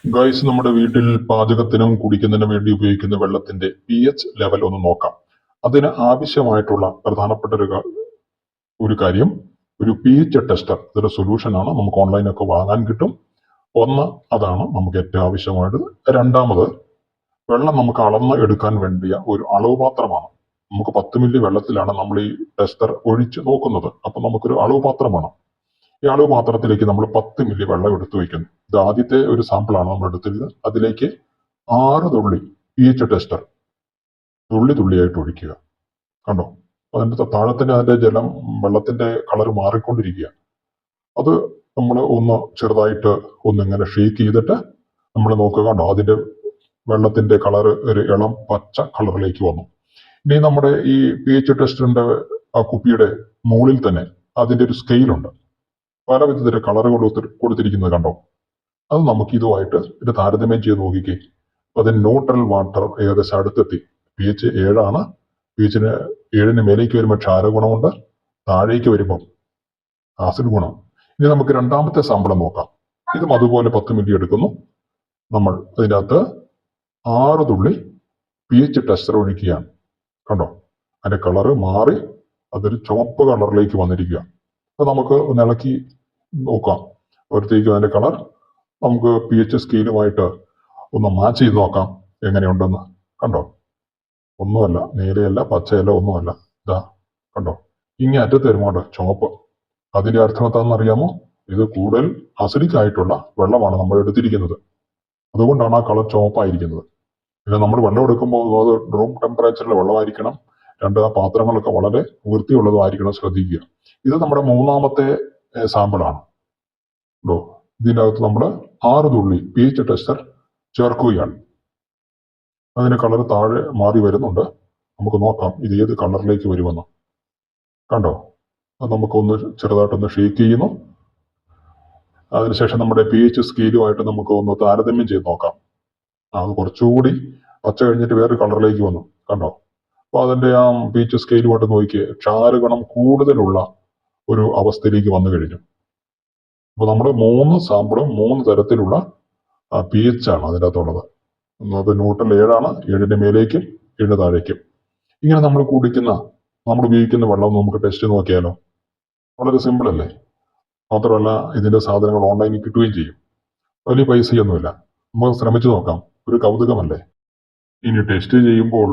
Guys, നമ്മുടെ വീട്ടിൽ പാചകത്തിനും കുടിക്കുന്നതിനും വേണ്ടി ഉപയോഗിക്കുന്ന വെള്ളത്തിന്റെ pH ലെവൽ ഒന്ന് നോക്കാം. അതിന് ആവശ്യമായിട്ടുള്ള പ്രധാനപ്പെട്ട ഒരു കാര്യം ഒരു pH ടെസ്റ്റർ. ഇതൊരു സൊല്യൂഷൻ ആണ്, നമുക്ക് ഓൺലൈനൊക്കെ വാങ്ങാൻ കിട്ടും. ഒന്ന്, അതാണ് നമുക്ക് ഏറ്റവും ആവശ്യമായത്. രണ്ടാമത്, വെള്ളം നമുക്ക് അളന്ന് എടുക്കാൻ വേണ്ടിയ ഒരു അളവ് പാത്രമാണ്. നമുക്ക് 10 മില്ലി വെള്ളത്തിലാണ് നമ്മൾ ഈ ടെസ്റ്റർ ഒഴിച്ച് നോക്കുന്നത്. അപ്പൊ നമുക്കൊരു അളവ് പാത്രം വേണം. ഈ അളവ് പാത്രത്തിലേക്ക് നമ്മൾ 10 മില്ലി വെള്ളം എടുത്തു വയ്ക്കുന്നു. ഇത് ആദ്യത്തെ ഒരു സാമ്പിളാണ് നമ്മൾ എടുത്തിരുന്നത്. അതിലേക്ക് 6 തുള്ളി pH ടെസ്റ്റർ തുള്ളി തുള്ളിയായിട്ട് ഒഴിക്കുക. കണ്ടോ? അതിന്റെ താഴെ അതിന്റെ വെള്ളത്തിന്റെ കളർ മാറിക്കൊണ്ടിരിക്കുക. അത് നമ്മൾ ഒന്ന് ചെറുതായിട്ട് ഒന്നിങ്ങനെ ഷേക്ക് ചെയ്തിട്ട് നമ്മൾ നോക്കുക. കണ്ടോ? അതിന്റെ വെള്ളത്തിന്റെ കളർ ഒരു ഇളം പച്ച കളറിലേക്ക് വന്നു. ഇനി നമ്മുടെ ഈ pH ടെസ്റ്ററിന്റെ ആ കുപ്പിയുടെ മുകളിൽ തന്നെ അതിന്റെ ഒരു സ്കെയിലുണ്ട്. പല വിധത്തിലെ കളറുകൾ കൊടുത്തിരിക്കുന്നത് കണ്ടോ? അത് നമുക്ക് ഇതുമായിട്ട് ഇത് താരതമ്യം ചെയ്ത് നോക്കിക്കേ. അതിന് ന്യൂട്രൽ വാട്ടർ ഏകദേശം അടുത്തെത്തി. pH 7 pH-ന് 7 മേലേക്ക് വരുമ്പോൾ ക്ഷാരഗുണമുണ്ട്, താഴേക്ക് വരുമ്പോൾ ആസിഡ് ഗുണം. ഇനി നമുക്ക് രണ്ടാമത്തെ സാമ്പിൾ നോക്കാം. ഇതും അതുപോലെ 10 മില്ലി എടുക്കുന്നു. നമ്മൾ അതിനകത്ത് 6 തുള്ളി pH ടെസ്റ്റർ ഒഴിക്കുകയാണ്. കണ്ടോ? അതിന്റെ കളറ് മാറി അതൊരു ചുവപ്പ് കളറിലേക്ക് വന്നിരിക്കുക. അപ്പൊ നമുക്ക് ഒന്ന് ഇളക്കി നോക്കാം. അപ്പോഴത്തേക്കും അതിന്റെ കളർ നമുക്ക് pH സ്കെയിലുമായിട്ട് ഒന്ന് മാച്ച് ചെയ്ത് നോക്കാം എങ്ങനെയുണ്ടെന്ന്. കണ്ടോ? ഒന്നുമല്ല, നീലയല്ല, പച്ചയല്ല, ഒന്നുമല്ല. ഇതാ കണ്ടോ? ഇങ്ങനെ അറ്റത്ത് വരുമ്പോണ്ട് ചുവപ്പ്. അതിന്റെ അർത്ഥം എന്താണെന്ന് അറിയാമോ? ഇത് കൂടുതൽ അസിഡിക് ആയിട്ടുള്ള വെള്ളമാണ് നമ്മൾ എടുത്തിരിക്കുന്നത്. അതുകൊണ്ടാണ് ആ കളർ ചുവപ്പായിരിക്കുന്നത്. പിന്നെ നമ്മൾ വെള്ളം എടുക്കുമ്പോൾ അത് റൂം ടെമ്പറേച്ചറിലെ വെള്ളമായിരിക്കണം. രണ്ട്, ആ പാത്രങ്ങളൊക്കെ വളരെ വൃത്തിയുള്ളതുമായിരിക്കണം, ശ്രദ്ധിക്കുക. ഇത് നമ്മുടെ മൂന്നാമത്തെ സാമ്പിളാണ്. ഇതിനകത്ത് നമ്മൾ 6 തുള്ളി pH ടെസ്റ്റർ ചേർക്കുകയാണ്. അതിന്റെ കളർ താഴെ മാറി വരുന്നുണ്ട്. നമുക്ക് നോക്കാം ഇത് ഏത് കളറിലേക്ക് വരുമെന്ന്. കണ്ടോ? അത് നമുക്കൊന്ന് ചെറുതായിട്ടൊന്ന് ഷേക്ക് ചെയ്യുന്നു. അതിനുശേഷം നമ്മുടെ pH സ്കെയിലുമായിട്ട് നമുക്ക് ഒന്ന് താരതമ്യം ചെയ്ത് നോക്കാം. അത് കുറച്ചുകൂടി പച്ച കഴിഞ്ഞിട്ട് വേറൊരു കളറിലേക്ക് വന്നു. കണ്ടോ? അപ്പൊ അതിന്റെ ആ pH സ്കെയിലുമായിട്ട് നോക്കിയേ, ക്ഷാരഗുണം കൂടുതലുള്ള ഒരു അവസ്ഥയിലേക്ക് വന്നു കഴിഞ്ഞു. അപ്പൊ നമ്മുടെ 3 സാമ്പിളും 3 തരത്തിലുള്ള pH ആണ് അതിൻ്റെ അകത്തുള്ളത്. അത് ന്യൂട്രൽ 7, 7-ന്റെ മേലേക്കും 7 താഴേക്കും. ഇങ്ങനെ നമ്മൾ ഉപയോഗിക്കുന്ന വെള്ളം നമുക്ക് ടെസ്റ്റ് നോക്കിയാലോ? വളരെ സിമ്പിൾ അല്ലേ? മാത്രമല്ല ഇതിന്റെ സാധനങ്ങൾ ഓൺലൈനിൽ കിട്ടുകയും ചെയ്യും. വലിയ പൈസയൊന്നുമില്ല. നമുക്ക് ശ്രമിച്ചു നോക്കാം. ഒരു കൗതുകമല്ലേ? ഇനി ടെസ്റ്റ് ചെയ്യുമ്പോൾ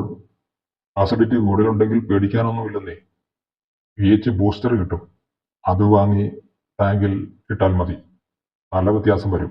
അസിഡിറ്റി കൂടുതലുണ്ടെങ്കിൽ പേടിക്കാനൊന്നുമില്ലെന്നേ. pH ബൂസ്റ്റർ കിട്ടും. അത് വാങ്ങി ടാങ്കിൽ ഇട്ടാൽ മതി. നല്ല വ്യത്യാസം വരും.